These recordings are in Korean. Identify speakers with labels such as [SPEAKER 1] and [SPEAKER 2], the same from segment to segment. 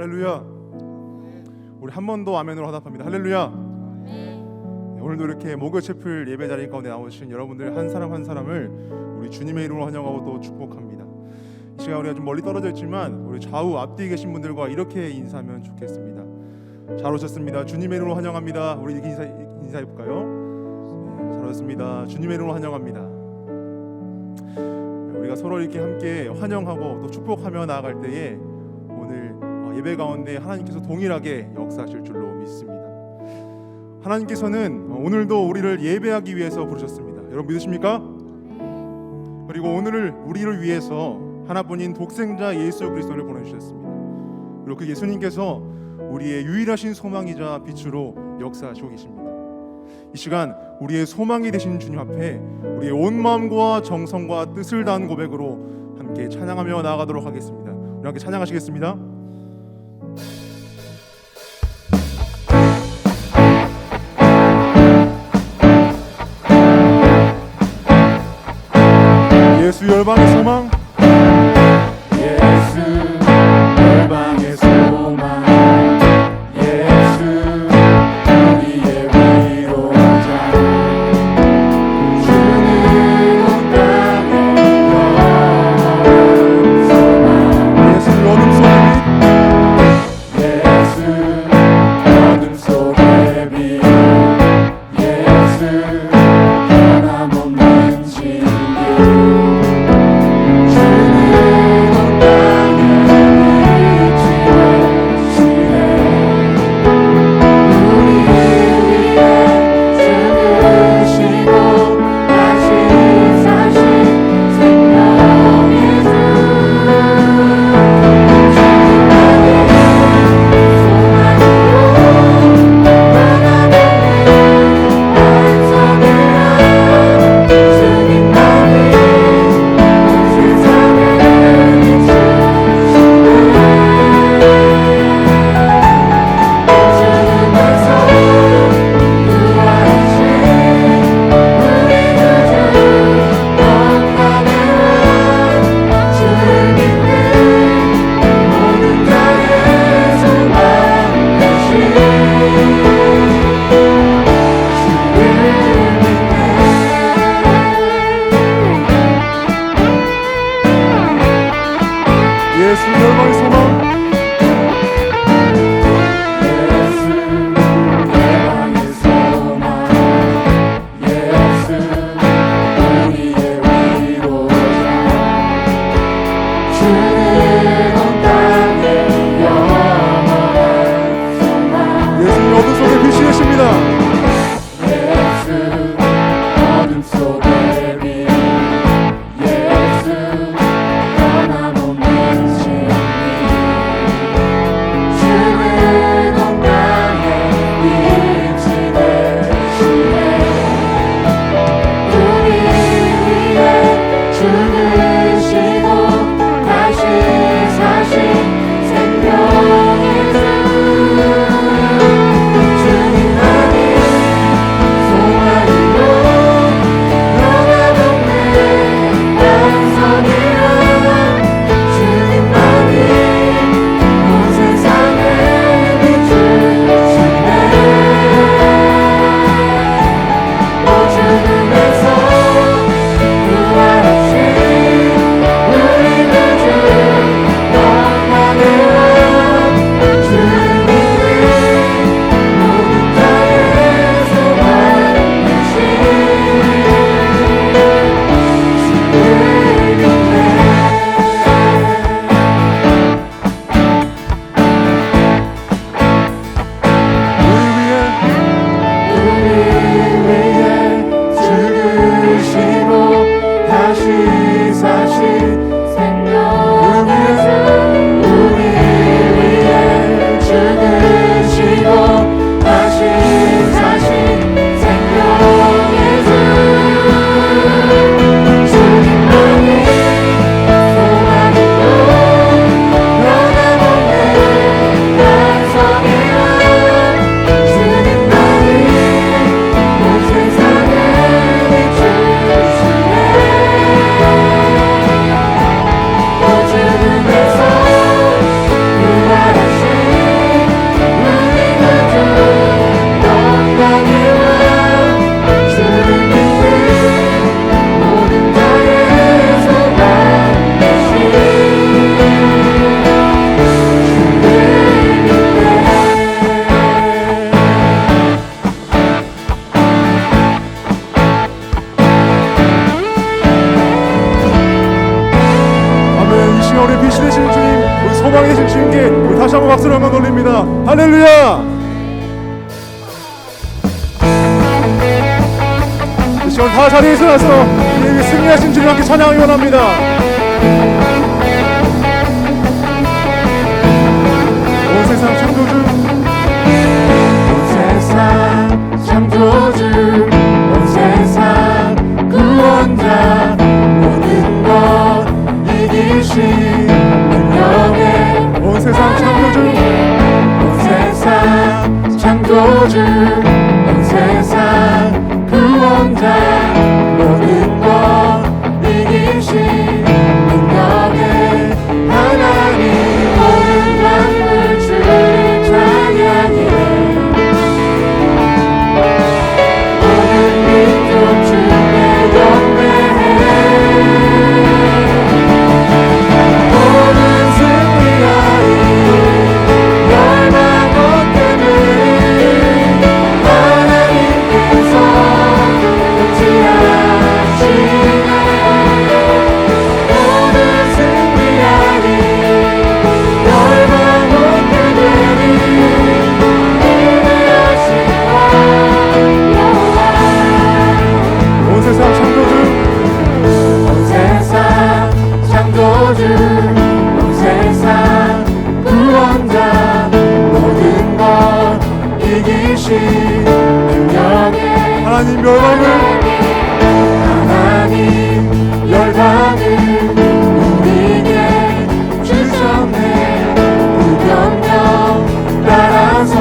[SPEAKER 1] 할렐루야. 우리 한 번 더 아멘으로 화답합니다. 할렐루야. 오늘도 이렇게 목요체플 예배 자리 가운데 나오신 여러분들 한 사람 한 사람을 우리 주님의 이름으로 환영하고 또 축복합니다. 이 시간 우리가 좀 멀리 떨어져 있지만 우리 좌우 앞뒤에 계신 분들과 이렇게 인사하면 좋겠습니다. 잘 오셨습니다. 주님의 이름으로 환영합니다. 우리 이렇게 인사해 볼까요? 잘 오셨습니다. 주님의 이름으로 환영합니다. 우리가 서로 이렇게 함께 환영하고 또 축복하며 나아갈 때에 오늘 예배 가운데 하나님께서 동일하게 역사하실 줄로 믿습니다. 하나님께서는 오늘도 우리를 예배하기 위해서 부르셨습니다. 여러분 믿으십니까? 그리고 오늘을 우리를 위해서 하나뿐인 독생자 예수 그리스도를 보내주셨습니다. 그리고 그 예수님께서 우리의 유일하신 소망이자 빛으로 역사하시고 계십니다. 이 시간 우리의 소망이 되신 주님 앞에 우리의 온 마음과 정성과 뜻을 다한 고백으로 함께 찬양하며 나아가도록 하겠습니다. 우리 함께 찬양하시겠습니다. 예수 열방의 소망,
[SPEAKER 2] 예수 열방의 소망, 예수 우리의 위로자, 주는 온 땅의 영원한 소망.
[SPEAKER 1] 예수 어둠 속의
[SPEAKER 2] 예수 어둠 속의 빛, 예수 변함없는 진리,
[SPEAKER 1] 우리 소망이 되신 주님께 우리 다시 한번 박수를 한번 올립니다. 할렐루야. 이 시간 다 자리에 일어나서 우리 승리하신 주님 함께 찬양하기 원합니다. 온 세상 창조주,
[SPEAKER 2] 온 세상 창조주, 온 세상 구원자, 모든 것 이기신 능력의
[SPEAKER 1] 온 세상 창조주,
[SPEAKER 2] 온 세상 창조주, 온 세상 구원자, 모든 것 이기신 능력의 하나님, 모든 만물 주를 찬양해. 모든 민족 주께 경배해. 모든 승리하리. 열방 얻기를 하나님께서 통치하시네. 모든 승리하리. 열방 얻기를 위대하신 여호와.
[SPEAKER 1] 온 세상 창조주,
[SPEAKER 2] 온 세상 창조주, 온 세상 구원자, 모든 것 이기신 능력의
[SPEAKER 1] 하나님 열방을
[SPEAKER 2] 하나님, 열방을 우리에게 주셨네. 그 명령 따라서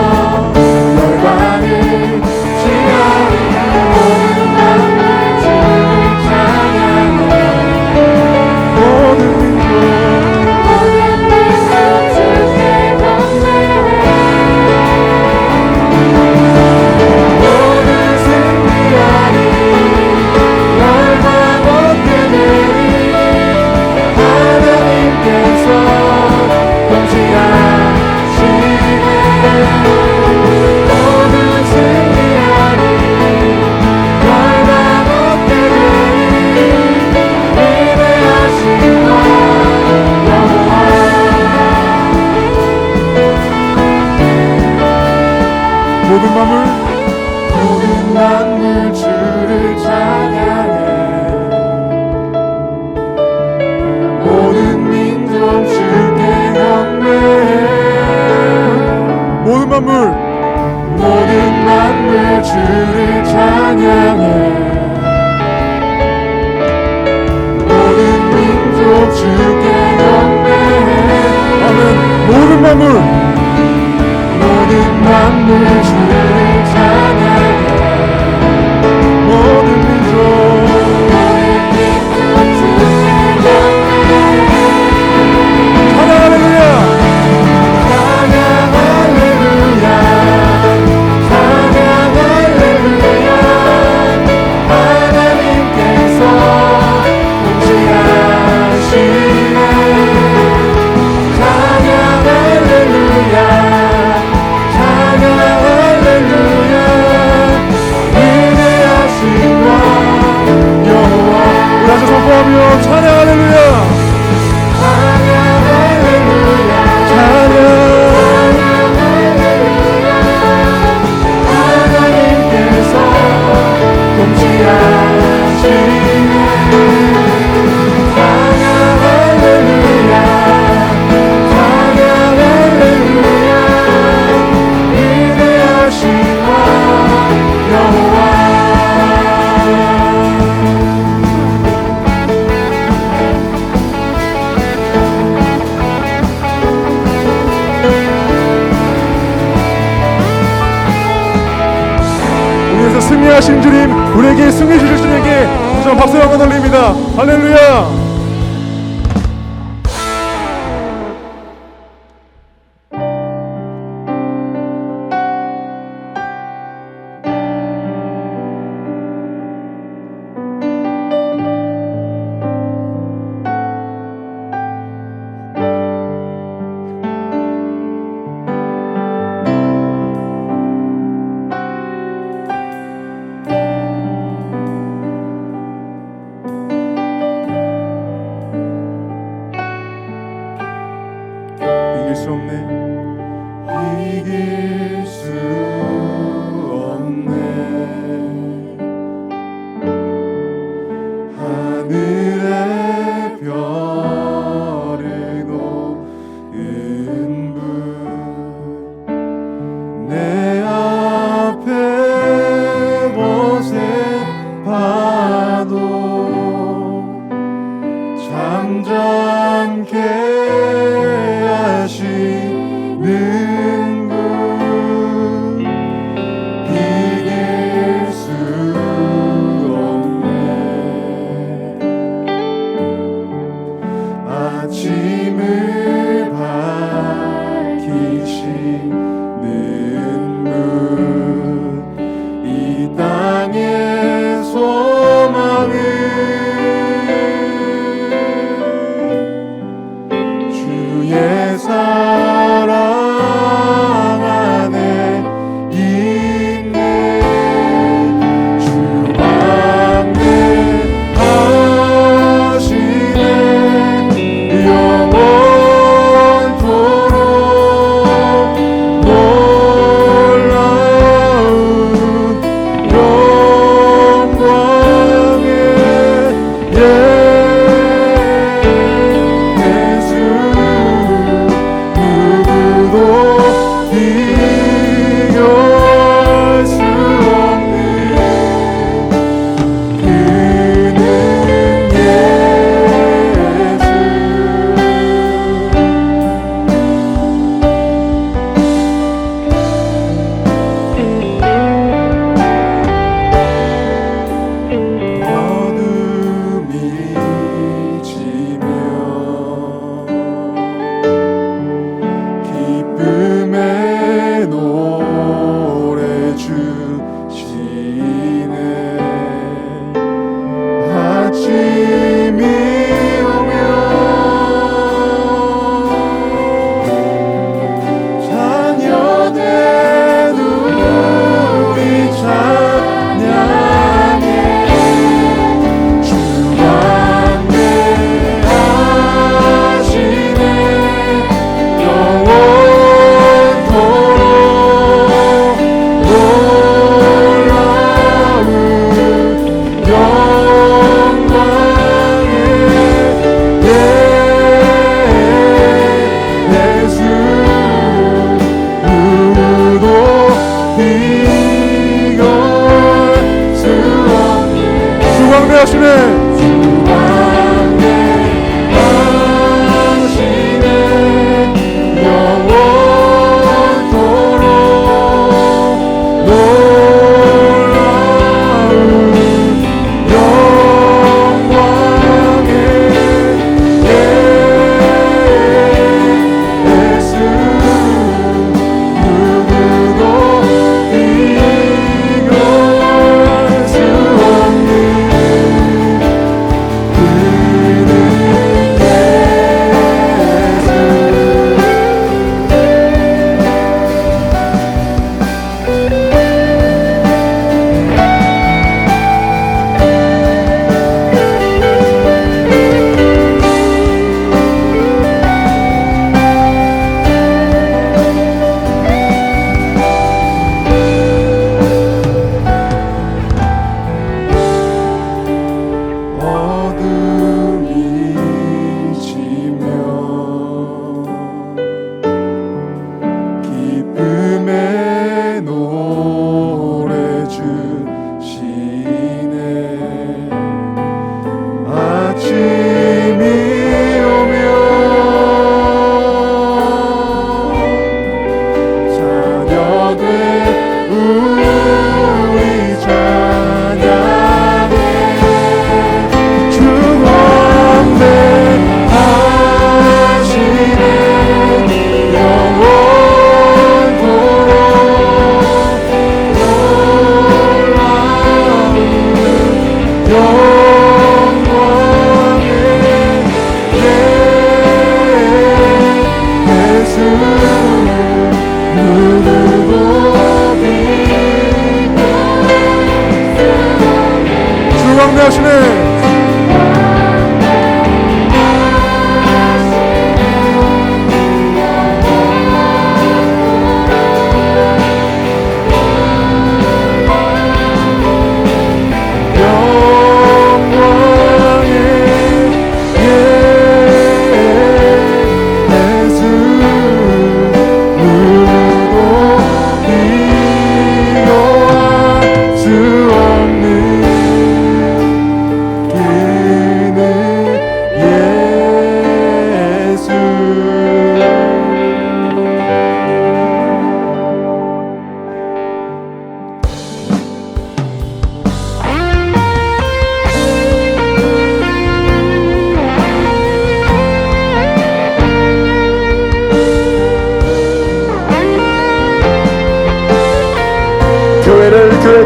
[SPEAKER 2] 열방을 지하리. 모든 만물 주를 찬양해.
[SPEAKER 1] 모든 민족
[SPEAKER 2] 모든 민족 주께 경배해. 모든 승리하리. 열방 얻게 되리. 하나님께서 통치하시네. 모든 승리하리. 열방 얻게 되리. 위대하신 여호와.
[SPEAKER 1] 모든 만물
[SPEAKER 2] 모든 만물 주를 찬양해. 모든 민족 주께 경배해.
[SPEAKER 1] 모든 만물
[SPEAKER 2] 모든 만물 주를 찬양해. 모든 민족 주께 경배해.
[SPEAKER 1] 아멘. 모든 만물
[SPEAKER 2] 모든 만물 주를 찬양해.
[SPEAKER 1] 모든 민족
[SPEAKER 2] 모든 민족 주께 경배해.
[SPEAKER 1] 찬양 할렐루야.
[SPEAKER 2] 찬양 할렐루야. 찬양 할렐루야. 하나님께서 통치하시네. 찬양 할렐루야. 찬양 할렐루야. 위대하신 왕 여호와.
[SPEAKER 1] 우리 다시 선포하며 찬양 할렐루야.
[SPEAKER 2] 찬양 할렐루야.
[SPEAKER 1] 찬양
[SPEAKER 2] 하나님께서 통치하시네. 찬양 할렐루야. 찬양 할렐루야. 위대하신 왕 여호와.
[SPEAKER 1] 우리에서 승리하신 주님, 우리에게 승리 주실 주님께 다시 한번 박수 한번 올립니다. 할렐루야. 이길 수 없네.
[SPEAKER 2] 이길 수 없네. 하늘의 별을 놓은 분 내 앞에 곳에 봐도 잠잠케 하시는 분 이길 수 없네. 아침을 밝히시는 분 이 땅의 소망을 주의 사랑 안에 있네. 주 방문하시네. 영원토록 놀라운 영광의 예수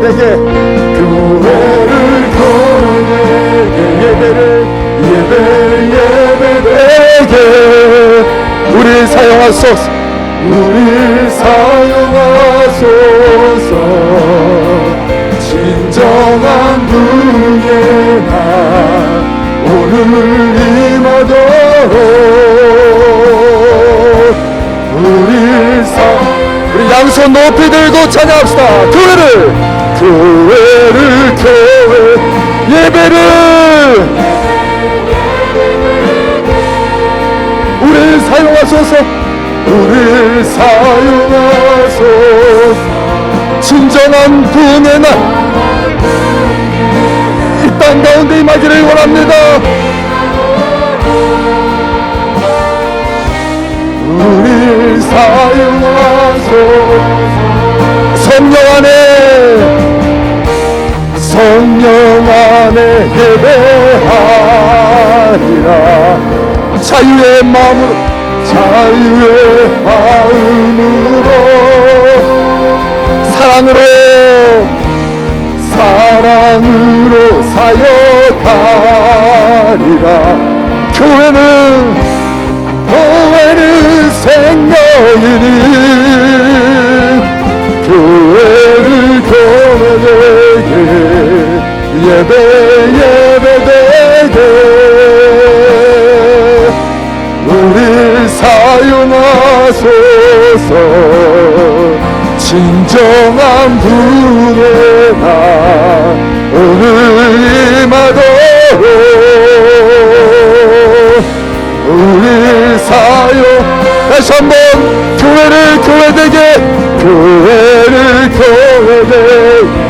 [SPEAKER 2] 교회되게 교회를 예배되게 우리 사용하소서 우리 사용하소서 진정한 분의 날 오늘 임하도록 우리 양손 높이 들고 찬양합시다. 교회를 예배를 우리를 사용하소서 우리를 사용하소서 진정한 구원의 날 이 땅 가운데 임하기를 원합니다. 우리를 사용하소서 성령 안에 예배하리라 자유의 마음으로 사랑으로 사역하리라 교회는 생명이니 교회를 교회되게 예배되게 우릴 사용하소서 진정한 분의 날 오늘 임하도록 우릴 사용 다시 한번 교회를 교회되게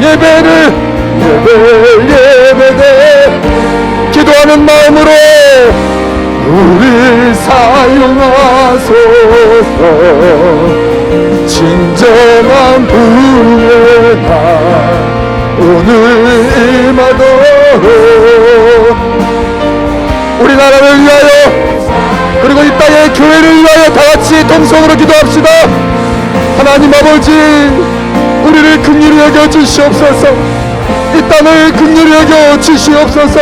[SPEAKER 2] 예배되게 기도하는 마음으로 우릴 사용하소서 진정한 분의 날 오늘 임하도록 우리나라를 위하여 그리고 이 땅의 교회를 위하여 다같이 동성으로 기도합시다. 하나님 아버지 우리를 긍휼히 여겨 주시옵소서 이 땅을 긍휼히 여겨 주시옵소서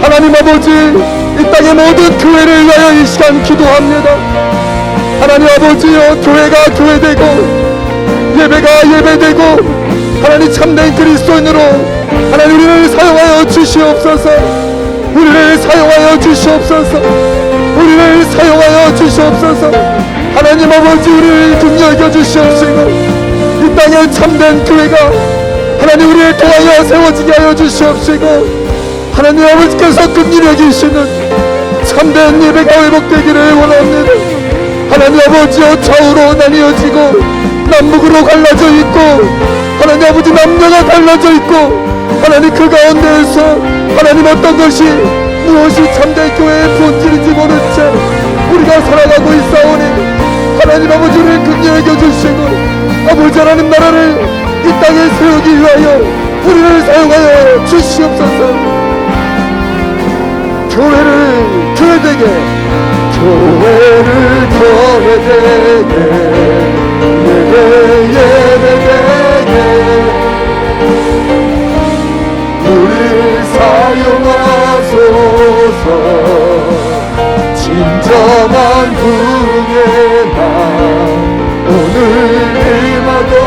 [SPEAKER 2] 하나님 아버지 이 땅의 모든 교회를 위하여 이 시간 기도합니다. 하나님 아버지여 교회가 교회되고 예배가 예배되고 하나님 참된 그리스도인으로 하나님 우리를 사용하여 주시옵소서 우리를 사용하여 주시옵소서 우리를 사용하여 주시옵소서 하나님 아버지 우리를 긍휼히 여겨 주시옵시고 이 땅에 참된 교회가 하나님 우리를 통하여 세워지게 하여 주시옵시고 하나님 아버지께서 긍휼히 여기시는 참된 예배가 회복되기를 원합니다. 하나님 아버지여 좌우로 나뉘어지고 남북으로 갈라져 있고 하나님 아버지 남녀가 갈라져 있고 하나님 그 가운데에서 하나님 어떤 것이 무엇이 참된 교회의 본질인지 모른 채 우리가 살아가고 있사오니 하나님 아버지 우리를 긍휼히 여겨주시고 아버지 하나님 나라를 이 땅에 세우기 위하여 우리를 사용하여 주시옵소서. 교회를 교회되게 예배되게 우릴 사용하소서 진정한 분의 날 오늘 임하도록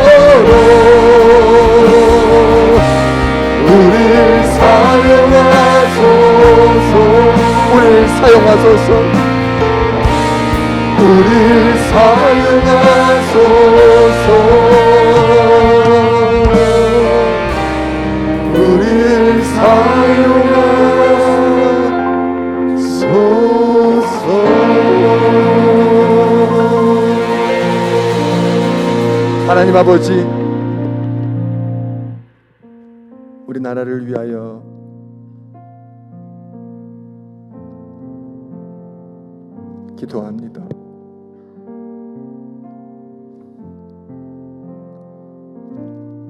[SPEAKER 2] 우릴 사용하소서 우릴 사용하소서 우릴 사용하소서 우릴 사용하소서 하나님 아버지 우리 나라를 위하여 기도합니다.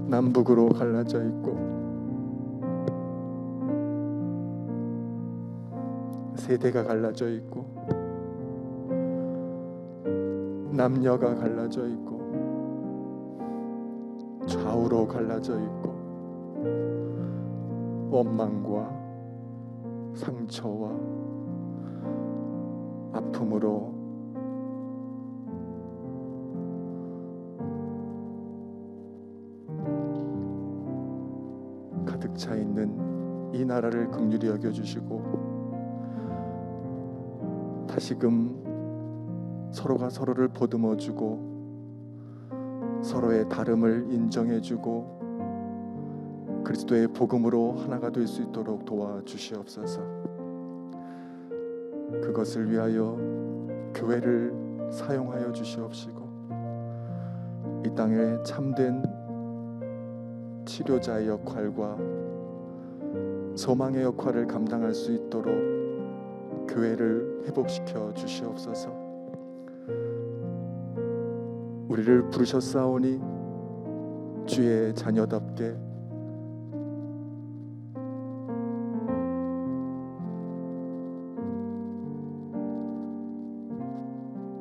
[SPEAKER 2] 남북으로 갈라져 있고 세대가 갈라져 있고 남녀가 갈라져 있고 좌우로 갈라져 있고 원망과 상처와 아픔으로 가득 차 있는 이 나라를 긍휼히 여겨주시고 다시금 서로가 서로를 보듬어주고 서로의 다름을 인정해주고 그리스도의 복음으로 하나가 될 수 있도록 도와주시옵소서. 그것을 위하여 교회를 사용하여 주시옵시고 이 땅에 참된 치료자의 역할과 소망의 역할을 감당할 수 있도록 교회를 회복시켜 주시옵소서. 우리를 부르셨사오니 주의 자녀답게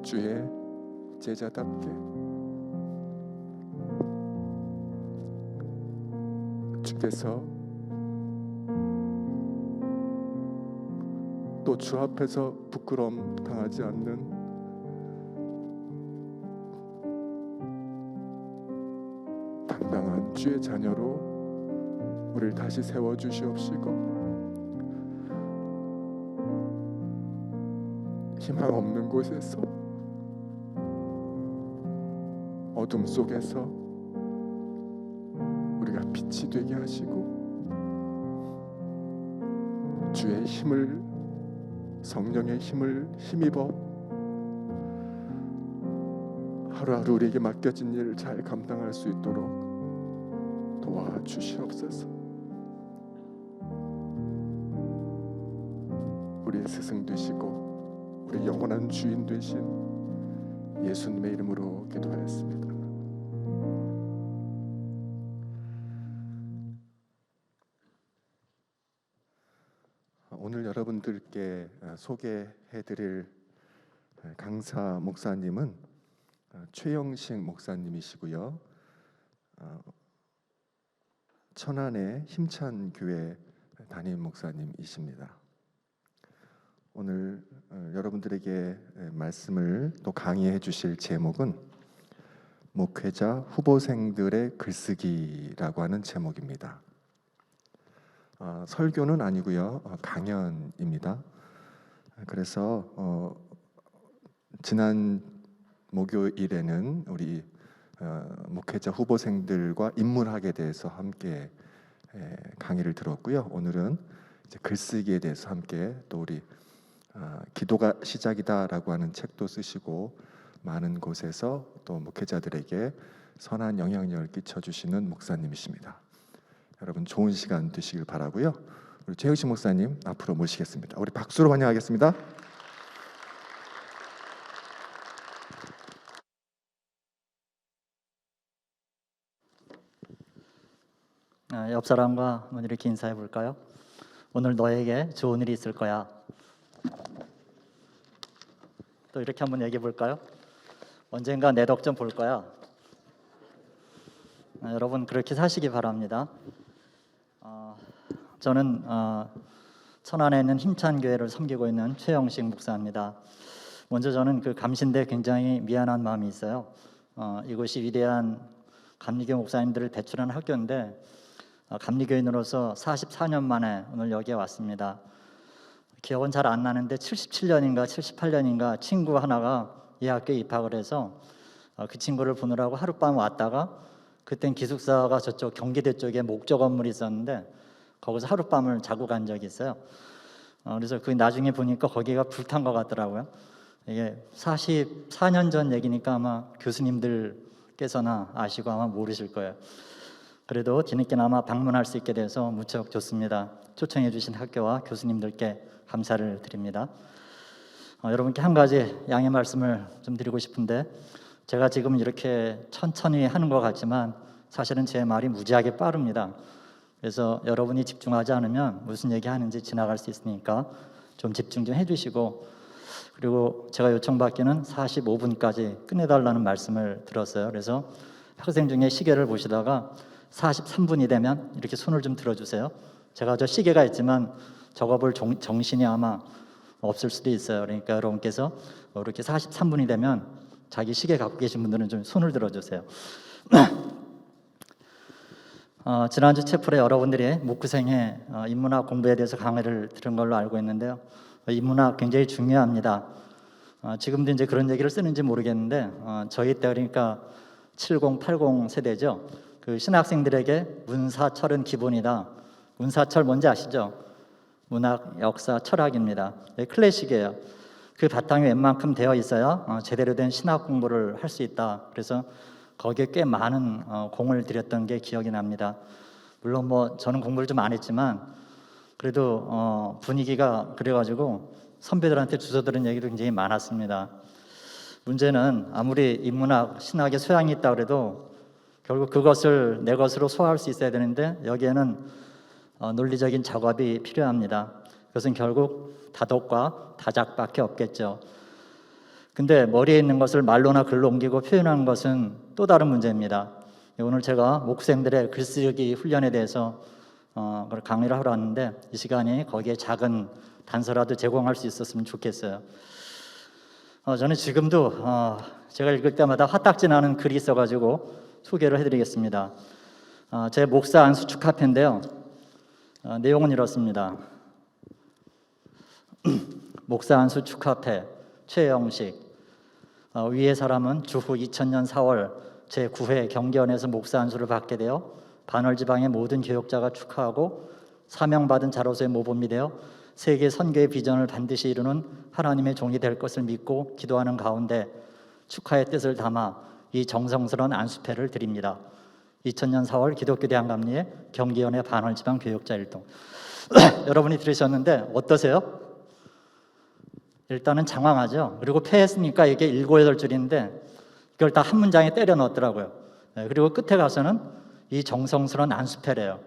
[SPEAKER 2] 주의 제자답게 주께서 또 주 앞에서 부끄러움 당하지 않는 당당한 주의 자녀로 우리를 다시 세워 주시옵시고 희망 없는 곳에서 어둠 속에서 우리가 빛이 되게 하시고 주의 힘을 성령의 힘을 힘입어 하루하루 우리에게 맡겨진 일을 잘 감당할 수 있도록 도와주시옵소서. 우리의 스승 되시고 우리 영원한 주인 되신 예수님의 이름으로 기도하였습니다. 오늘 여러분들께 소개해드릴 강사 목사님은 최영식 목사님이시고요. 천안의 힘찬 교회 담임 목사님이십니다. 오늘 여러분들에게 말씀을 또 강의해 주실 제목은 목회자 후보생들의 글쓰기라고 하는 제목입니다. 설교는 아니고요, 강연입니다. 그래서 지난 목요일에는 우리 목회자 후보생들과 인문학에 대해서 함께 강의를 들었고요. 오늘은 이제 글쓰기에 대해서 함께 또 우리 기도가 시작이다라고 하는 책도 쓰시고 많은 곳에서 또 목회자들에게 선한 영향력을 끼쳐주시는 목사님이십니다. 여러분 좋은 시간 되시길 바라고요. 우리 최우식 목사님 앞으로 모시겠습니다. 우리 박수로 환영하겠습니다.
[SPEAKER 3] 옆 사람과 한번 이렇게 인사해 볼까요? 오늘 너에게 좋은 일이 있을 거야. 또 이렇게 한번 얘기해 볼까요? 언젠가 내 덕 좀 볼 거야. 여러분 그렇게 사시기 바랍니다. 저는 천안에 있는 힘찬 교회를 섬기고 있는 최영식 목사입니다. 먼저 저는 그 감신대 굉장히 미안한 마음이 있어요. 이곳이 위대한 감리교 목사님들을 배출한 학교인데 감리교인으로서 44년 만에 오늘 여기에 왔습니다. 기억은 잘 안 나는데 77년인가 78년인가 친구 하나가 이 학교에 입학을 해서 그 친구를 보느라고 하룻밤 왔다가 그땐 기숙사가 저쪽 경기대 쪽에 목조 건물이 있었는데 거기서 하룻밤을 자고 간 적이 있어요. 그래서 그 나중에 보니까 거기가 불탄 것 같더라고요. 이게 44년 전 얘기니까 아마 교수님들께서나 아시고 아마 모르실 거예요. 그래도 뒤늦게나마 방문할 수 있게 돼서 무척 좋습니다. 초청해 주신 학교와 교수님들께 감사를 드립니다. 여러분께 한 가지 양해 말씀을 좀 드리고 싶은데 제가 지금 이렇게 천천히 하는 것 같지만 사실은 제 말이 무지하게 빠릅니다. 그래서 여러분이 집중하지 않으면 무슨 얘기하는지 지나갈 수 있으니까 좀 집중 좀 해주시고, 그리고 제가 요청받기는 45분까지 끝내달라는 말씀을 들었어요. 그래서 학생 중에 시계를 보시다가 43분이 되면 이렇게 손을 좀 들어주세요. 제가 저 시계가 있지만 저거 볼 정신이 아마 없을 수도 있어요. 그러니까 여러분께서 이렇게 43분이 되면 자기 시계 갖고 계신 분들은 좀 손을 들어주세요. 지난주 채플에 여러분들이 목구생의 인문학 공부에 대해서 강의를 들은 걸로 알고 있는데요. 인문학 굉장히 중요합니다. 지금도 이제 그런 얘기를 쓰는지 모르겠는데 저희 때 그러니까 70, 80 세대죠. 그 신학생들에게 문사철은 기본이다. 문사철 뭔지 아시죠? 문학, 역사, 철학입니다. 클래식이에요. 그 바탕이 웬만큼 되어 있어야 제대로 된 신학 공부를 할 수 있다. 그래서 거기에 꽤 많은 공을 들였던 게 기억이 납니다. 물론 뭐 저는 공부를 좀 안 했지만 그래도 분위기가 그래가지고 선배들한테 주워 들은 얘기도 굉장히 많았습니다. 문제는 아무리 인문학, 신학의 소양이 있다 그래도 결국 그것을 내 것으로 소화할 수 있어야 되는데 여기에는 논리적인 작업이 필요합니다. 그것은 결국 다독과 다작밖에 없겠죠. 근데 머리에 있는 것을 말로나 글로 옮기고 표현하는 것은 또 다른 문제입니다. 오늘 제가 목생들의 글쓰기 훈련에 대해서 강의를 하러 왔는데 이 시간이 거기에 작은 단서라도 제공할 수 있었으면 좋겠어요. 저는 지금도 제가 읽을 때마다 화딱지 나는 글이 있어가지고 소개를 해드리겠습니다. 제 목사 안수 축하패인데요. 내용은 이렇습니다. 목사 안수 축하패 최영식. 위의 사람은 주후 2000년 4월 제9회 경기원에서 목사 안수를 받게 되어 반월지방의 모든 교역자가 축하하고 사명받은 자로서의 모범이 되어 세계 선교의 비전을 반드시 이루는 하나님의 종이 될 것을 믿고 기도하는 가운데 축하의 뜻을 담아 이 정성스러운 안수패를 드립니다. 2000년 4월 기독교 대한감리의 경기원의 반월지방 교역자 일동. 여러분이 들으셨는데 어떠세요? 일단은 장황하죠. 그리고 패했으니까 이게 7, 8줄인데 그걸 다 한 문장에 때려 넣었더라고요. 그리고 끝에 가서는 이 정성스러운 안수패래요.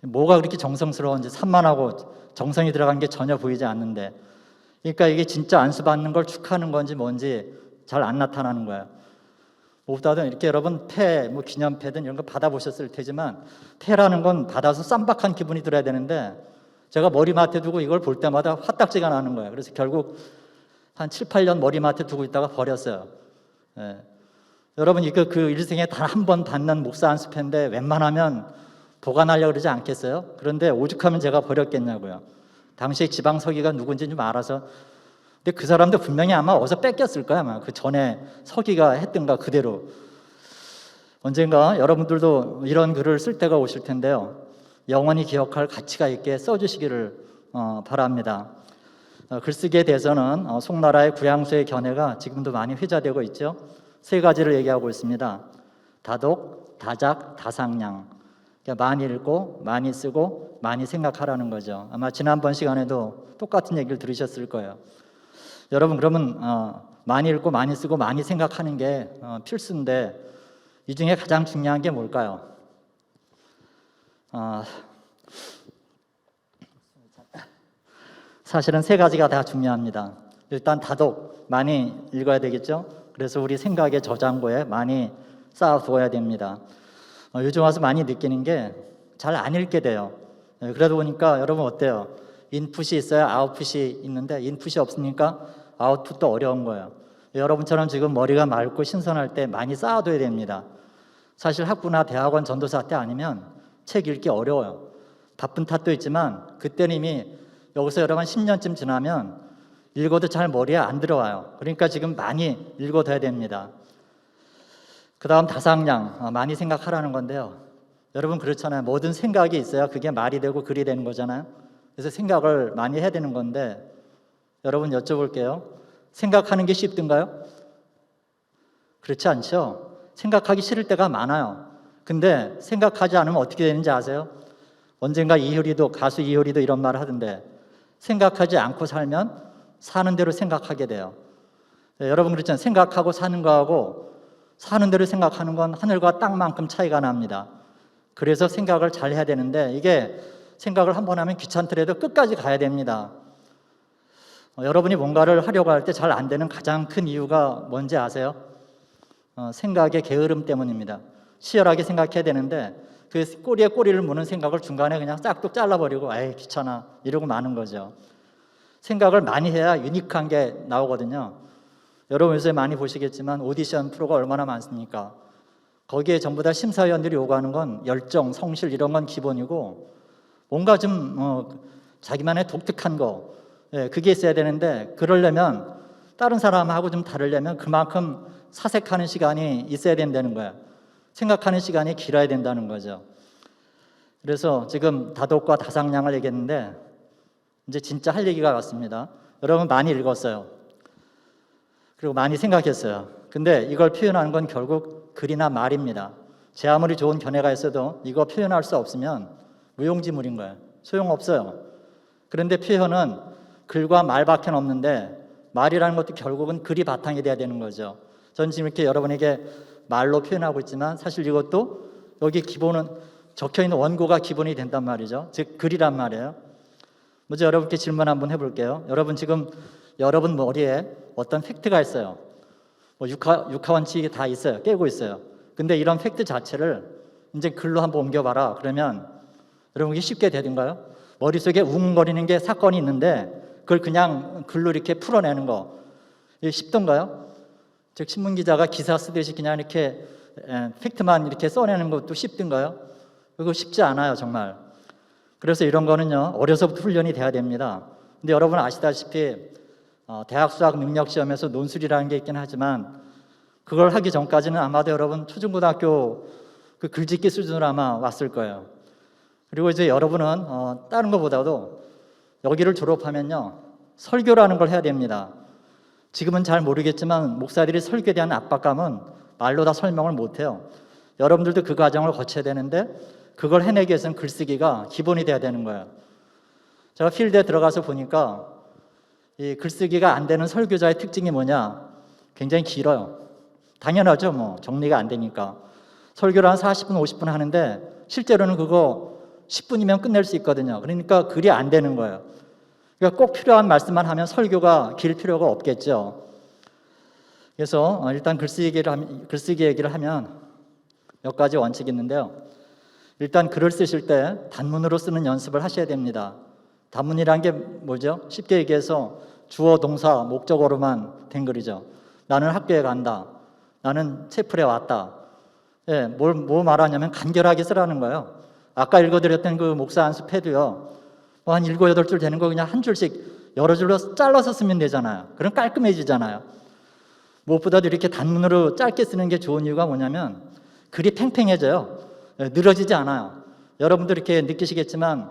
[SPEAKER 3] 뭐가 그렇게 정성스러운지 산만하고 정성이 들어간 게 전혀 보이지 않는데, 그러니까 이게 진짜 안수받는 걸 축하하는 건지 뭔지 잘 안 나타나는 거예요. 무엇보다도 이렇게 여러분 패, 뭐 기념패든 이런 거 받아보셨을 테지만 패라는 건 받아서 쌈박한 기분이 들어야 되는데 제가 머리맡에 두고 이걸 볼 때마다 화딱지가 나는 거예요. 그래서 결국 한 7, 8년 머리맡에 두고 있다가 버렸어요. 여러분 이거 그 일생에 단 한 번 받는 목사 안수패인데 웬만하면 보관하려고 그러지 않겠어요? 그런데 오죽하면 제가 버렸겠냐고요. 당시에 지방 서기가 누군지 좀 알아서. 근데 그 사람도 분명히 아마 어디서 뺏겼을 거야. 아마 그 전에 서기가 했던가 그대로. 언젠가 여러분들도 이런 글을 쓸 때가 오실 텐데요. 영원히 기억할 가치가 있게 써주시기를 바랍니다. 글쓰기에 대해서는 송나라의 구양수의 견해가 지금도 많이 회자되고 있죠. 3가지를 얘기하고 있습니다. 다독, 다작, 다상량. 그러니까 많이 읽고 많이 쓰고 많이 생각하라는 거죠. 아마 지난번 시간에도 똑같은 얘기를 들으셨을 거예요. 여러분 그러면 많이 읽고 많이 쓰고 많이 생각하는 게 필수인데 이 중에 가장 중요한 게 뭘까요? 사실은 3가지가 다 중요합니다. 일단 다독, 많이 읽어야 되겠죠. 그래서 우리 생각의 저장고에 많이 쌓아두어야 됩니다. 요즘 와서 많이 느끼는 게 잘 안 읽게 돼요. 그러다 보니까 여러분 어때요? 인풋이 있어야 아웃풋이 있는데 인풋이 없으니까 아웃풋도 어려운 거예요. 여러분처럼 지금 머리가 맑고 신선할 때 많이 쌓아둬야 됩니다. 사실 학부나 대학원 전도사 때 아니면 책 읽기 어려워요. 바쁜 탓도 있지만 그때는 이미 여기서 여러분 10년쯤 지나면 읽어도 잘 머리에 안 들어와요. 그러니까 지금 많이 읽어둬야 됩니다. 그 다음 다상량, 많이 생각하라는 건데요. 여러분 그렇잖아요. 모든 생각이 있어야 그게 말이 되고 글이 되는 거잖아요. 그래서 생각을 많이 해야 되는 건데 여러분 여쭤볼게요. 생각하는 게 쉽던가요? 그렇지 않죠? 생각하기 싫을 때가 많아요. 근데 생각하지 않으면 어떻게 되는지 아세요? 언젠가 이효리도 가수 이효리도 이런 말을 하던데 생각하지 않고 살면 사는 대로 생각하게 돼요. 여러분 그렇잖아요. 생각하고 사는 거하고 사는 대로 생각하는 건 하늘과 땅만큼 차이가 납니다. 그래서 생각을 잘 해야 되는데 이게 생각을 한 번 하면 귀찮더라도 끝까지 가야 됩니다. 여러분이 뭔가를 하려고 할 때 잘 안 되는 가장 큰 이유가 뭔지 아세요? 생각의 게으름 때문입니다. 치열하게 생각해야 되는데 그 꼬리에 꼬리를 무는 생각을 중간에 그냥 싹둑 잘라버리고 에이 귀찮아 이러고 마는 거죠. 생각을 많이 해야 유니크한 게 나오거든요. 여러분 요새 많이 보시겠지만 오디션 프로가 얼마나 많습니까? 거기에 전부 다 심사위원들이 요구하는 건 열정, 성실 이런 건 기본이고 뭔가 좀 자기만의 독특한 거 그게 있어야 되는데 그러려면 다른 사람하고 좀 다르려면 그만큼 사색하는 시간이 있어야 된다는 거예요. 생각하는 시간이 길어야 된다는 거죠. 그래서 지금 다독과 다상량을 얘기했는데 이제 진짜 할 얘기가 왔습니다. 여러분 많이 읽었어요. 그리고 많이 생각했어요. 근데 이걸 표현하는 건 결국 글이나 말입니다. 제 아무리 좋은 견해가 있어도 이거 표현할 수 없으면 무용지물인 거예요. 소용없어요. 그런데 표현은 글과 말밖에 없는데 말이라는 것도 결국은 글이 바탕이 돼야 되는 거죠. 전 지금 이렇게 여러분에게 말로 표현하고 있지만 사실 이것도 여기 기본은 적혀있는 원고가 기본이 된단 말이죠. 즉 글이란 말이에요. 먼저 여러분께 질문 한번 해볼게요. 여러분 지금 여러분 머리에 어떤 팩트가 있어요. 뭐 육하원칙이 다 있어요. 깨고 있어요. 근데 이런 팩트 자체를 이제 글로 한번 옮겨봐라. 그러면 여러분 이게 쉽게 되던가요? 머릿속에 웅거리는 게 사건이 있는데 그걸 그냥 글로 이렇게 풀어내는 거 이게 쉽던가요? 즉 신문기자가 기사 쓰듯이 그냥 이렇게 팩트만 이렇게 써내는 것도 쉽던가요? 그거 쉽지 않아요 정말. 그래서 이런 거는요 어려서부터 훈련이 돼야 됩니다. 근데 여러분 아시다시피 대학 수학 능력 시험에서 논술이라는 게 있긴 하지만 그걸 하기 전까지는 아마도 여러분 초중고등학교 그 글짓기 수준으로 아마 왔을 거예요. 그리고 이제 여러분은 다른 것보다도 여기를 졸업하면요 설교라는 걸 해야 됩니다. 지금은 잘 모르겠지만 목사들이 설교에 대한 압박감은 말로 다 설명을 못해요. 여러분들도 그 과정을 거쳐야 되는데 그걸 해내기 위해서는 글쓰기가 기본이 돼야 되는 거예요. 제가 필드에 들어가서 보니까 이 글쓰기가 안 되는 설교자의 특징이 뭐냐? 굉장히 길어요. 당연하죠. 뭐 정리가 안 되니까. 설교를 한 40분, 50분 하는데 실제로는 그거 10분이면 끝낼 수 있거든요. 그러니까 글이 안 되는 거예요. 그러니까 꼭 필요한 말씀만 하면 설교가 길 필요가 없겠죠. 그래서 일단 글쓰기 얘기를 하면 몇 가지 원칙이 있는데요. 일단 글을 쓰실 때 단문으로 쓰는 연습을 하셔야 됩니다. 단문이란 게 뭐죠? 쉽게 얘기해서 주어, 동사, 목적어로만 된 글이죠. 나는 학교에 간다. 나는 채플에 왔다. 뭐 말하냐면 간결하게 쓰라는 거예요. 아까 읽어드렸던 그 목사 안수 패도요. 한 7, 8줄 되는 거 그냥 한 줄씩 여러 줄로 잘라서 쓰면 되잖아요. 그럼 깔끔해지잖아요. 무엇보다도 이렇게 단문으로 짧게 쓰는 게 좋은 이유가 뭐냐면 글이 팽팽해져요. 늘어지지 않아요. 여러분들 이렇게 느끼시겠지만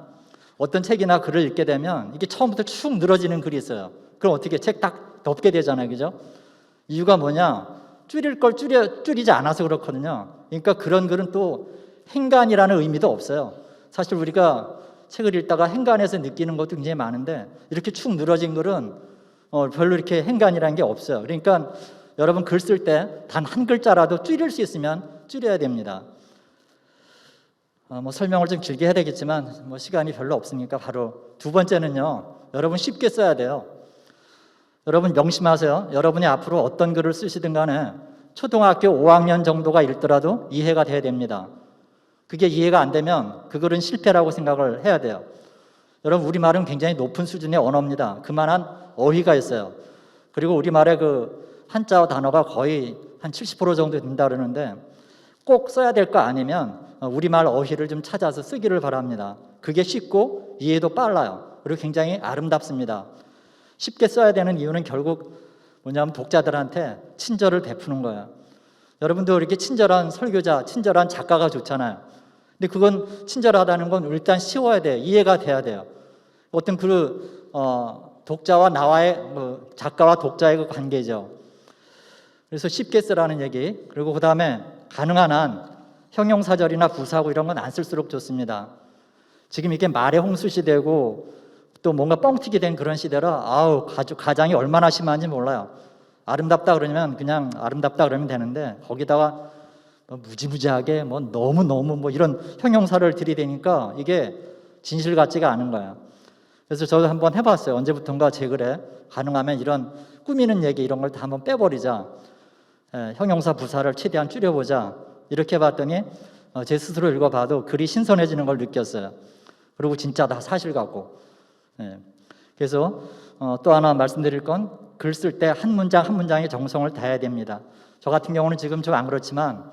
[SPEAKER 3] 어떤 책이나 글을 읽게 되면 이게 처음부터 축 늘어지는 글이 있어요. 그럼 어떻게 책 딱 덮게 되잖아요. 그죠? 이유가 뭐냐? 줄일 걸 줄이지 않아서 그렇거든요. 그러니까 그런 글은 또 행간이라는 의미도 없어요. 사실 우리가 책을 읽다가 행간에서 느끼는 것도 굉장히 많은데 이렇게 축 늘어진 글은 별로 이렇게 행간이라는 게 없어요. 그러니까 여러분 글 쓸 때 단 한 글자라도 줄일 수 있으면 줄여야 됩니다. 뭐 설명을 좀 길게 해야 되겠지만 뭐 시간이 별로 없으니까 바로 두 번째는요. 여러분 쉽게 써야 돼요. 여러분 명심하세요. 여러분이 앞으로 어떤 글을 쓰시든 간에 초등학교 5학년 정도가 읽더라도 이해가 돼야 됩니다. 그게 이해가 안 되면 그 글은 실패라고 생각을 해야 돼요. 여러분 우리말은 굉장히 높은 수준의 언어입니다. 그만한 어휘가 있어요. 그리고 우리말의 그 한자어 단어가 거의 한 70% 정도 된다 그러는데 꼭 써야 될 거 아니면 우리말 어휘를 좀 찾아서 쓰기를 바랍니다. 그게 쉽고 이해도 빨라요. 그리고 굉장히 아름답습니다. 쉽게 써야 되는 이유는 결국 뭐냐면 독자들한테 친절을 베푸는 거예요. 여러분도 이렇게 친절한 설교자, 친절한 작가가 좋잖아요. 근데 그건 친절하다는 건 일단 쉬워야 돼요. 이해가 돼야 돼요. 어떤 그 독자와 나와의 작가와 독자의 그 관계죠. 그래서 쉽게 쓰라는 얘기. 그리고 그 다음에 가능한 한 형용사절이나 부사하고 이런 건 안 쓸수록 좋습니다. 지금 이게 말의 홍수 시대고 또 뭔가 뻥튀기 된 그런 시대라 가장이 얼마나 심한지 몰라요. 아름답다 그러면 그냥 아름답다 그러면 되는데 거기다가 무지무지하게 너무 이런 형용사를 들이대니까 이게 진실 같지가 않은 거예요. 그래서 저도 한번 해봤어요. 언제부턴가 제 글에 가능하면 이런 꾸미는 얘기 이런 걸 다 한번 빼버리자. 형용사 부사를 최대한 줄여보자. 이렇게 봤더니 제 스스로 읽어봐도 글이 신선해지는 걸 느꼈어요. 그리고 진짜 다 사실 같고. 예. 그래서 또 하나 말씀드릴 건 글 쓸 때 한 문장 한 문장의 정성을 다해야 됩니다. 저 같은 경우는 지금 좀 안 그렇지만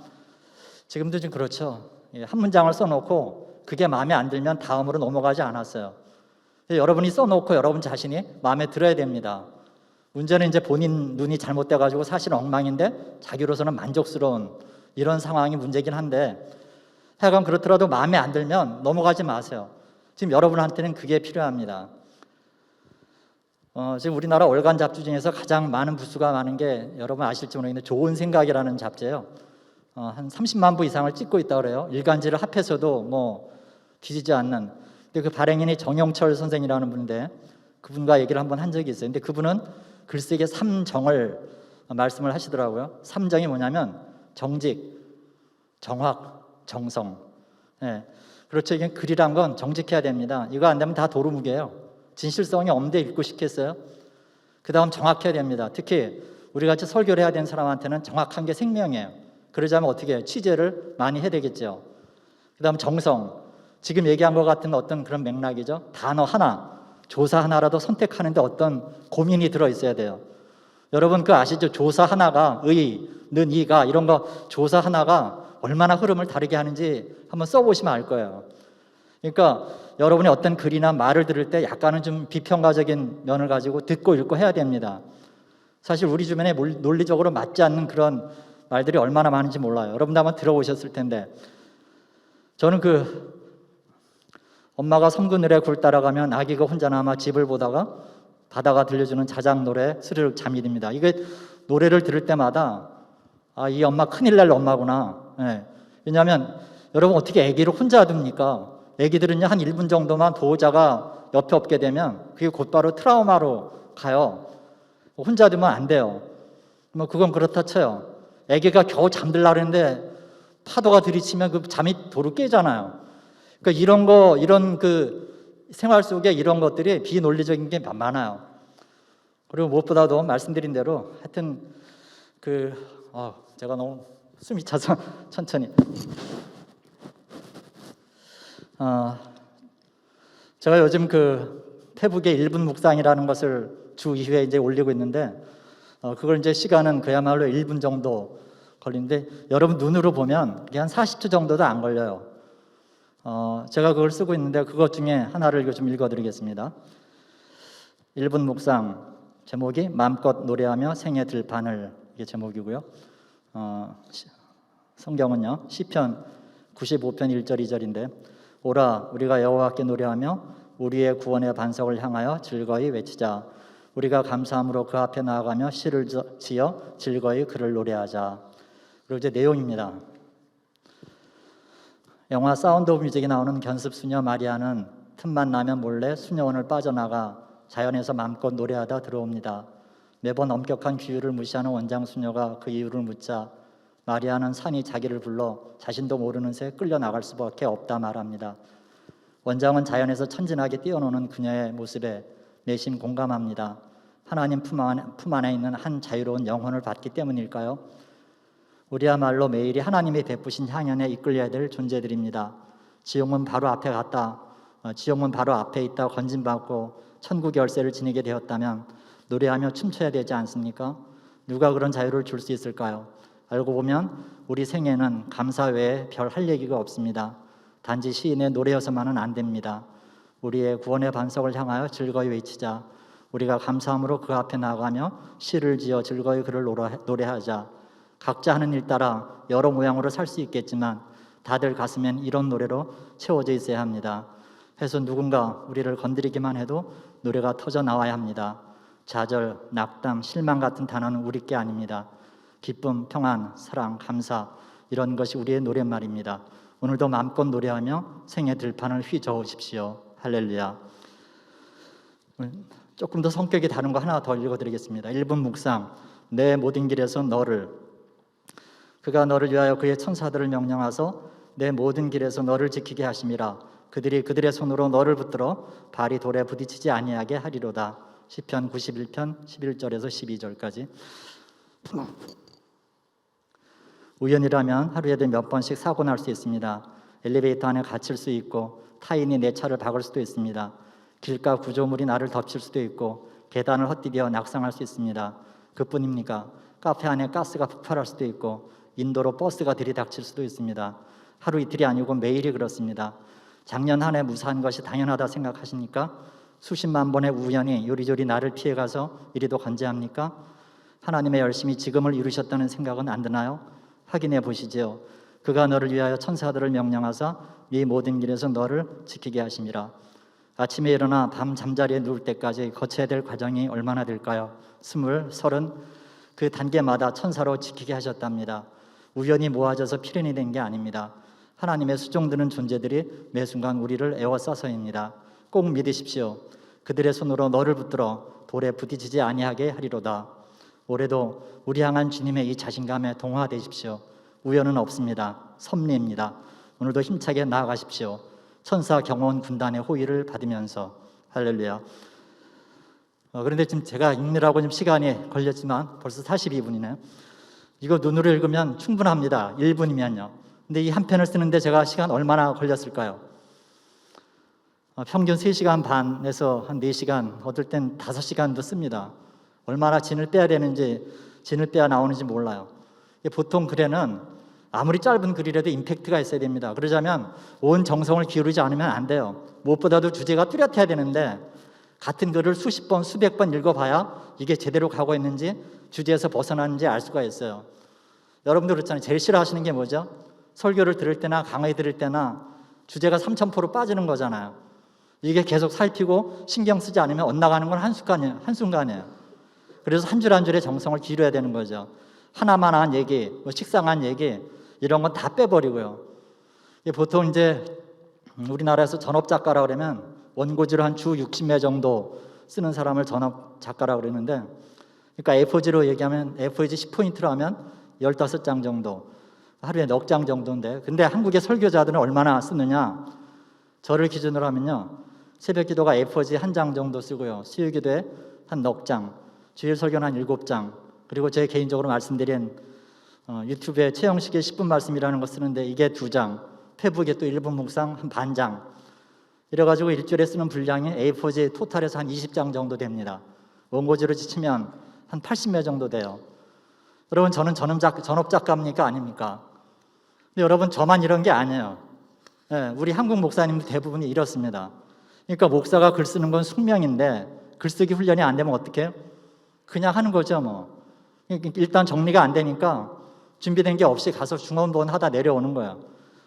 [SPEAKER 3] 지금도 좀 그렇죠. 예, 한 문장을 써놓고 그게 마음에 안 들면 다음으로 넘어가지 않았어요. 여러분이 써놓고 여러분 자신이 마음에 들어야 됩니다. 문제는 이제 본인 눈이 잘못돼가지고 사실은 엉망인데 자기로서는 만족스러운 이런 상황이 문제긴 한데 하여간 그렇더라도 마음에 안 들면 넘어가지 마세요. 지금 여러분한테는 그게 필요합니다. 지금 우리나라 월간 잡지 중에서 가장 많은 부수가 많은 게 여러분 아실지 모르겠는데 좋은 생각이라는 잡지예요. 한 30만 부 이상을 찍고 있다고 그래요. 일간지를 합해서도 뭐 뒤지지 않는. 근데 그 발행인이 정영철 선생이라는 분인데 그분과 얘기를 한번 한 적이 있어요. 근데 그분은 글쓰기의 3정을 말씀을 하시더라고요. 3정이 뭐냐면 정직, 정확, 정성. 예. 그렇죠. 이게 글이란 건 정직해야 됩니다. 이거 안 되면 다 도루묵이에요. 진실성이 없는데 읽고 싶겠어요? 그 다음 정확해야 됩니다. 특히 우리 같이 설교를 해야 되는 사람한테는 정확한 게 생명이에요. 그러자면 어떻게 해요? 취재를 많이 해야 되겠죠. 그 다음 정성. 지금 얘기한 것 같은 어떤 그런 맥락이죠. 단어 하나, 조사 하나라도 선택하는데 어떤 고민이 들어있어야 돼요. 여러분 그 아시죠? 조사 하나가 의, 는, 이가 이런 거 조사 하나가 얼마나 흐름을 다르게 하는지 한번 써보시면 알 거예요. 그러니까 여러분이 어떤 글이나 말을 들을 때 약간은 좀 비평가적인 면을 가지고 듣고 읽고 해야 됩니다. 사실 우리 주변에 논리적으로 맞지 않는 그런 말들이 얼마나 많은지 몰라요. 여러분도 한번 들어보셨을 텐데 저는 엄마가 섬그늘에 굴 따라가면 아기가 혼자 남아 집을 보다가 바다가 들려주는 자작 노래 스르륵 잠이 듭니다. 이게 노래를 들을 때마다 이 엄마 큰일 날 엄마구나. 예. 왜냐하면 여러분 어떻게 아기를 혼자 둡니까? 아기들은요 한 1분 정도만 보호자가 옆에 없게 되면 그게 곧바로 트라우마로 가요. 혼자 두면 안 돼요. 뭐 그건 그렇다 쳐요. 아기가 겨우 잠들라 그러는데 파도가 들이치면 그 잠이 도로 깨잖아요. 그러니까 이런 그 생활 속에 이런 것들이 비논리적인 게 많아요. 그리고 무엇보다도 말씀드린 대로 하여튼 제가 너무 숨이 차서 천천히. 제가 요즘 페북에 1분 묵상이라는 것을 주 2회 이제 올리고 있는데 그걸 이제 시간은 그야말로 1분 정도 걸리는데 여러분 눈으로 보면 그게 한 40초 정도도 안 걸려요. 제가 그걸 쓰고 있는데 그것 중에 하나를 좀 읽어드리겠습니다. 1분 묵상 제목이 마음껏 노래하며 생의 들판을 이게 제목이고요. 성경은요 시편 95편 1절 2절인데 오라 우리가 여호와께 노래하며 우리의 구원의 반석을 향하여 즐거이 외치자. 우리가 감사함으로 그 앞에 나아가며 시를 지어 즐거이 그를 노래하자. 그리고 이제 내용입니다. 영화 사운드 오브 뮤직에 나오는 견습 수녀 마리아는 틈만 나면 몰래 수녀원을 빠져나가 자연에서 마음껏 노래하다 들어옵니다. 매번 엄격한 규율을 무시하는 원장 수녀가 그 이유를 묻자 마리아는 산이 자기를 불러 자신도 모르는 새 끌려 나갈 수밖에 없다 말합니다. 원장은 자연에서 천진하게 뛰어노는 그녀의 모습에 내심 공감합니다. 하나님 품 안에 있는 한 자유로운 영혼을 받기 때문일까요? 우리야말로 매일이 하나님이 베푸신 향연에 이끌려야 될 존재들입니다. 지옥문 바로 앞에 있다 건진받고 천국 열쇠를 지니게 되었다면 노래하며 춤춰야 되지 않습니까? 누가 그런 자유를 줄 수 있을까요? 알고 보면 우리 생애는 감사 외에 별 할 얘기가 없습니다. 단지 시인의 노래여서만은 안 됩니다. 우리의 구원의 반석을 향하여 즐거이 외치자. 우리가 감사함으로 그 앞에 나가며 시를 지어 즐거이 그를 노래하자. 각자 하는 일 따라 여러 모양으로 살 수 있겠지만 다들 가슴엔 이런 노래로 채워져 있어야 합니다. 해서 누군가 우리를 건드리기만 해도 노래가 터져 나와야 합니다. 좌절, 낙담, 실망 같은 단어는 우리 게 아닙니다. 기쁨, 평안, 사랑, 감사 이런 것이 우리의 노랫말입니다. 오늘도 마음껏 노래하며 생의 들판을 휘저으십시오. 할렐루야. 조금 더 성격이 다른 거 하나 더 읽어드리겠습니다. 1분 묵상. 내 모든 길에서 너를 그가 너를 위하여 그의 천사들을 명령하서 내 모든 길에서 너를 지키게 하심이라. 그들이 그들의 손으로 너를 붙들어 발이 돌에 부딪히지 아니하게 하리로다. 시편 91편 11절에서 12절까지. 우연이라면 하루에도 몇 번씩 사고 날 수 있습니다. 엘리베이터 안에 갇힐 수 있고 타인이 내 차를 박을 수도 있습니다. 길가 구조물이 나를 덮칠 수도 있고 계단을 헛디뎌 낙상할 수 있습니다. 그뿐입니까? 카페 안에 가스가 폭발할 수도 있고 인도로 버스가 들이닥칠 수도 있습니다. 하루 이틀이 아니고 매일이 그렇습니다. 작년 한 해 무사한 것이 당연하다 생각하십니까? 수십만 번의 우연이 요리조리 나를 피해가서 이리도 건재합니까? 하나님의 열심히 지금을 이루셨다는 생각은 안 드나요? 확인해 보시지요. 그가 너를 위하여 천사들을 명령하사 네 모든 길에서 너를 지키게 하심이라. 아침에 일어나 밤 잠자리에 누울 때까지 거쳐야 될 과정이 얼마나 될까요? 20, 30, 그 단계마다 천사로 지키게 하셨답니다. 우연히 모아져서 필연이 된 게 아닙니다. 하나님의 수종드는 존재들이 매 순간 우리를 에워싸서입니다. 꼭 믿으십시오. 그들의 손으로 너를 붙들어 돌에 부딪히지 아니하게 하리로다. 올해도 우리 향한 주님의 이 자신감에 동화되십시오. 우연은 없습니다. 섭리입니다. 오늘도 힘차게 나아가십시오. 천사 경호원 군단의 호의를 받으면서. 할렐루야. 그런데 지금 제가 읽느라고 좀 시간이 걸렸지만 벌써 42분이네요. 이거 눈으로 읽으면 충분합니다. 1분이면요. 근데 이 한 편을 쓰는데 제가 시간 얼마나 걸렸을까요? 평균 3시간 반에서 한 4시간, 어떨 땐 5시간도 씁니다. 얼마나 진을 빼야 되는지, 진을 빼야 나오는지 몰라요. 보통 글에는 아무리 짧은 글이라도 임팩트가 있어야 됩니다. 그러자면 온 정성을 기울이지 않으면 안 돼요. 무엇보다도 주제가 뚜렷해야 되는데 같은 글을 수십 번, 수백 번 읽어봐야 이게 제대로 가고 있는지 주제에서 벗어나는지 알 수가 있어요. 여러분들 그렇잖아요. 제일 싫어하시는 게 뭐죠? 설교를 들을 때나 강의 들을 때나 주제가 3000% 빠지는 거잖아요. 이게 계속 살피고 신경 쓰지 않으면 엇나가는 건 한순간이에요. 그래서 한 줄 한 줄에 정성을 기울여야 되는 거죠. 하나만한 얘기, 뭐 식상한 얘기 이런 건 다 빼버리고요. 보통 이제 우리나라에서 전업 작가라 그러면 원고지를 한 주 60매 정도 쓰는 사람을 전업 작가라 그러는데, 그러니까 A4지로 얘기하면 A4지 10포인트로 하면 15장 정도, 하루에 넉 장 정도인데, 근데 한국의 설교자들은 얼마나 쓰느냐? 저를 기준으로 하면요, 새벽 기도가 A4지 한 장 정도 쓰고요, 수요 기도에 한 넉 장, 주일 설교는 한 7장, 그리고 제 개인적으로 말씀드린 유튜브에 최영식의 10분 말씀이라는 거 쓰는데 이게 2장, 페북에 또 1분 묵상 한 반장, 이래가지고 일주일에 쓰는 분량이 A4지 토탈에서 한 20장 정도 됩니다. 원고지로 지치면 한 80매 정도 돼요. 여러분, 저는 전업 작가입니까? 아닙니까? 근데 여러분, 저만 이런 게 아니에요. 네, 우리 한국 목사님들 대부분이 이렇습니다. 그러니까 목사가 글 쓰는 건 숙명인데 글쓰기 훈련이 안 되면 어떻게 해요? 그냥 하는 거죠 뭐. 일단 정리가 안 되니까 준비된 게 없이 가서 중원본 하다 내려오는 거예요.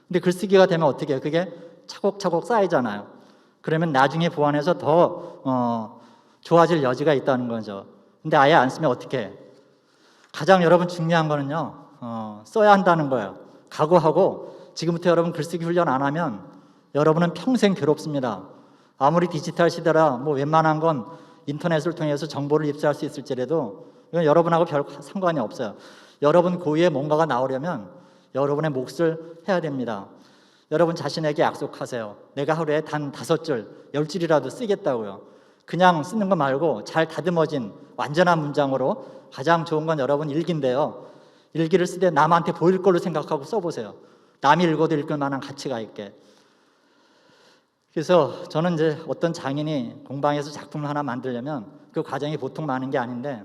[SPEAKER 3] 근데 글쓰기가 되면 어떻게 해요? 그게 차곡차곡 쌓이잖아요. 그러면 나중에 보완해서 더 좋아질 여지가 있다는 거죠. 근데 아예 안 쓰면 어떻게 해요? 가장 여러분 중요한 거는요, 써야 한다는 거예요. 각오하고 지금부터 여러분 글쓰기 훈련 안 하면 여러분은 평생 괴롭습니다. 아무리 디지털 시대라 뭐 웬만한 건 인터넷을 통해서 정보를 입수할 수 있을지라도 이건 여러분하고 별 상관이 없어요. 여러분 고유의 뭔가가 나오려면 여러분의 몫을 해야 됩니다. 여러분 자신에게 약속하세요. 내가 하루에 단 5줄, 10줄이라도 쓰겠다고요. 그냥 쓰는 거 말고 잘 다듬어진 완전한 문장으로, 가장 좋은 건 여러분 일기인데요, 일기를 쓰되 남한테 보일 걸로 생각하고 써보세요. 남이 읽어도 읽을 만한 가치가 있게. 그래서 저는 이제 어떤 장인이 공방에서 작품을 하나 만들려면 그 과정이 보통 많은 게 아닌데,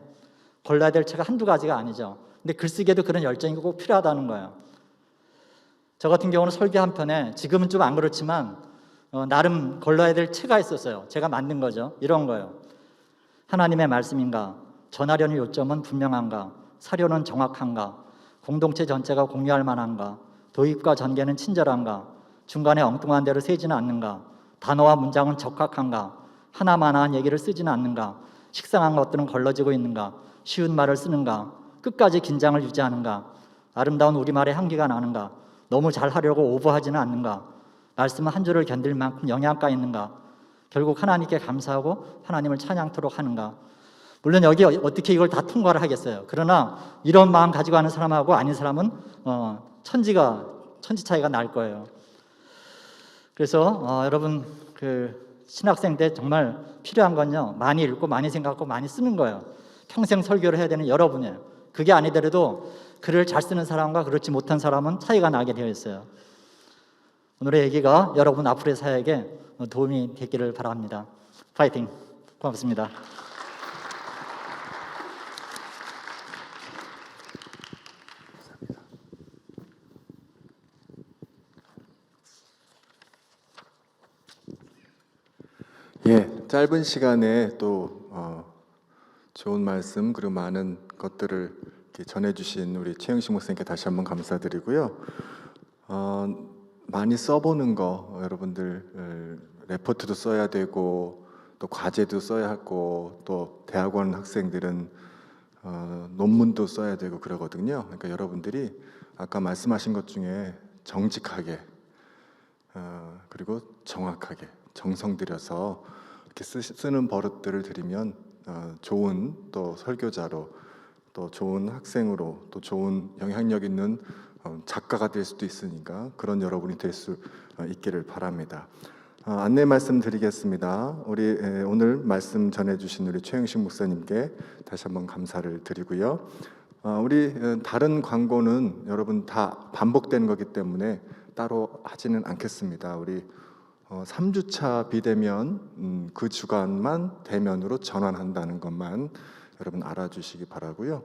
[SPEAKER 3] 골라야 될 책가 한두 가지가 아니죠. 근데 글쓰기에도 그런 열정이 꼭 필요하다는 거예요. 저 같은 경우는 설교 한 편에, 지금은 좀 안 그렇지만 나름 걸러야 될 책가 있었어요. 제가 만든 거죠. 이런 거예요. 하나님의 말씀인가? 전하려는 요점은 분명한가? 사료는 정확한가? 공동체 전체가 공유할 만한가? 도입과 전개는 친절한가? 중간에 엉뚱한 대로 세지는 않는가? 단어와 문장은 적합한가? 하나만한 얘기를 쓰지는 않는가? 식상한 것들은 걸러지고 있는가? 쉬운 말을 쓰는가? 끝까지 긴장을 유지하는가? 아름다운 우리말의 향기가 나는가? 너무 잘하려고 오버하지는 않는가? 말씀은 한 줄을 견딜 만큼 영양가 있는가? 결국 하나님께 감사하고 하나님을 찬양토록 하는가? 물론 여기 어떻게 이걸 다 통과를 하겠어요. 그러나 이런 마음 가지고 하는 사람하고 아닌 사람은 천지 차이가 날 거예요. 그래서 여러분 그 신학생 때 정말 필요한 건요, 많이 읽고 많이 생각하고 많이 쓰는 거예요. 평생 설교를 해야 되는 여러분이에요. 그게 아니더라도 글을 잘 쓰는 사람과 그렇지 못한 사람은 차이가 나게 되어 있어요. 오늘의 얘기가 여러분 앞으로의 사역에 도움이 되기를 바랍니다. 파이팅! 고맙습니다.
[SPEAKER 2] 예, 짧은 시간에 또 좋은 말씀 그리고 많은 것들을 이렇게 전해주신 우리 최영식 목사님께 다시 한번 감사드리고요. 많이 써보는 거 여러분들 레포트도 써야 되고 또 과제도 써야 하고 또 대학원 학생들은 논문도 써야 되고 그러거든요. 그러니까 여러분들이 아까 말씀하신 것 중에 정직하게 그리고 정확하게 정성 들여서 이렇게 쓰는 버릇들을 들이면 좋은 또 설교자로 또 좋은 학생으로 또 좋은 영향력 있는 작가가 될 수도 있으니까 그런 여러분이 될 수 있기를 바랍니다. 안내 말씀 드리겠습니다. 우리 오늘 말씀 전해주신 우리 최영식 목사님께 다시 한번 감사를 드리고요. 우리 다른 광고는 여러분 다 반복되는 거기 때문에 따로 하지는 않겠습니다. 우리 3주차 비대면 그 주간만 대면으로 전환한다는 것만 여러분 알아주시기 바라고요.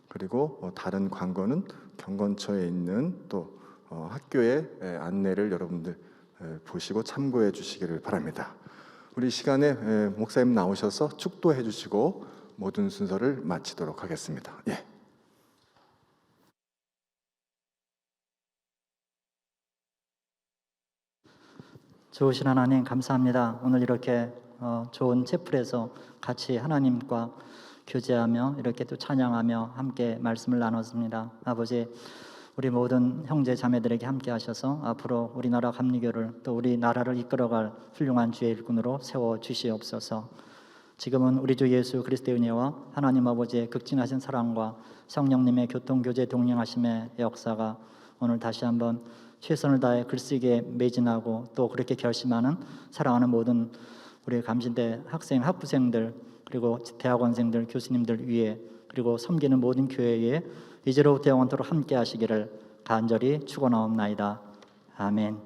[SPEAKER 2] 그리고 다른 광고는 경건처에 있는 또 학교의 안내를 여러분들 보시고 참고해 주시기를 바랍니다. 우리 시간에 목사님 나오셔서 축도해 주시고 모든 순서를 마치도록 하겠습니다. 예.
[SPEAKER 3] 좋으신 하나님 감사합니다. 오늘 이렇게 좋은 채플에서 같이 하나님과 교제하며 이렇게 또 찬양하며 함께 말씀을 나눴습니다. 아버지, 우리 모든 형제 자매들에게 함께 하셔서 앞으로 우리나라 감리교를 또 우리나라를 이끌어갈 훌륭한 주의 일꾼으로 세워 주시옵소서. 지금은 우리 주 예수 그리스도의 은혜와 하나님 아버지의 극진하신 사랑과 성령님의 교통교제 동행하심의 역사가 오늘 다시 한번 최선을 다해 글쓰기에 매진하고 또 그렇게 결심하는 사랑하는 모든 우리 감신대 학생, 학부생들 그리고 대학원생들, 교수님들 위에 그리고 섬기는 모든 교회에 이제로부터 영원토록 함께 하시기를 간절히 축원하옵나이다. 아멘.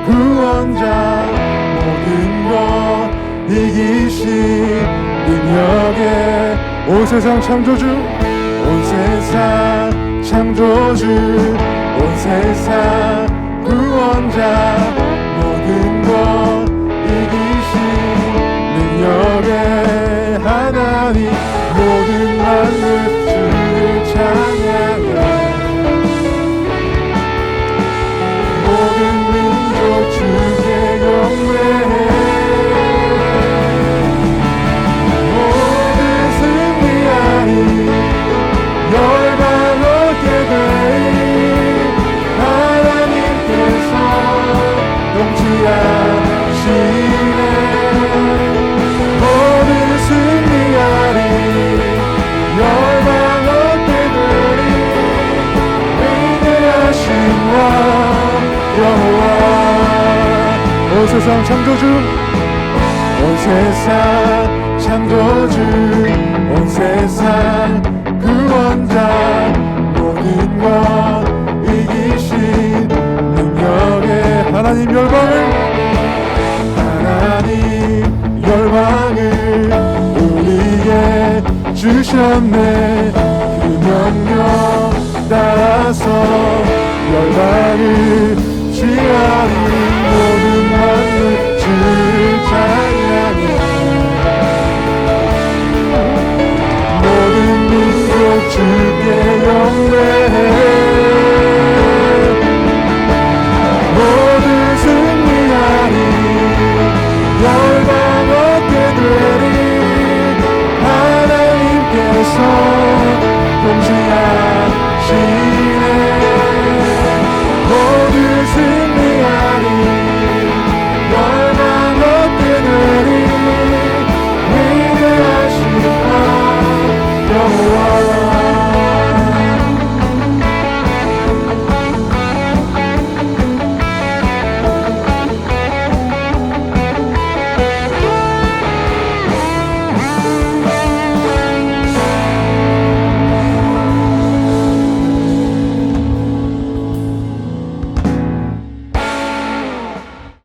[SPEAKER 1] 구원자 모든 것 이기신 능력의 온 세상 창조주 온 세상 창조주 온 세상 구원자 모든 것 이기신 능력의 하나님 모든 만물 주를 찬양해 모든 민족 주께 경배해 모든 승리하니 열방 얻게 되리 하나님께서 통치하시네 모든 승리하리 열방 얻게 되리 위대하신 왕 여호와 온 세상 창조주 온 세상 창조주 온 세상 구원자 모든 것 이기신 능력의 하나님 열방을 우리에게 주셨네 그 명령 따라서 열방을 취하리 모든 만물 주를 찬양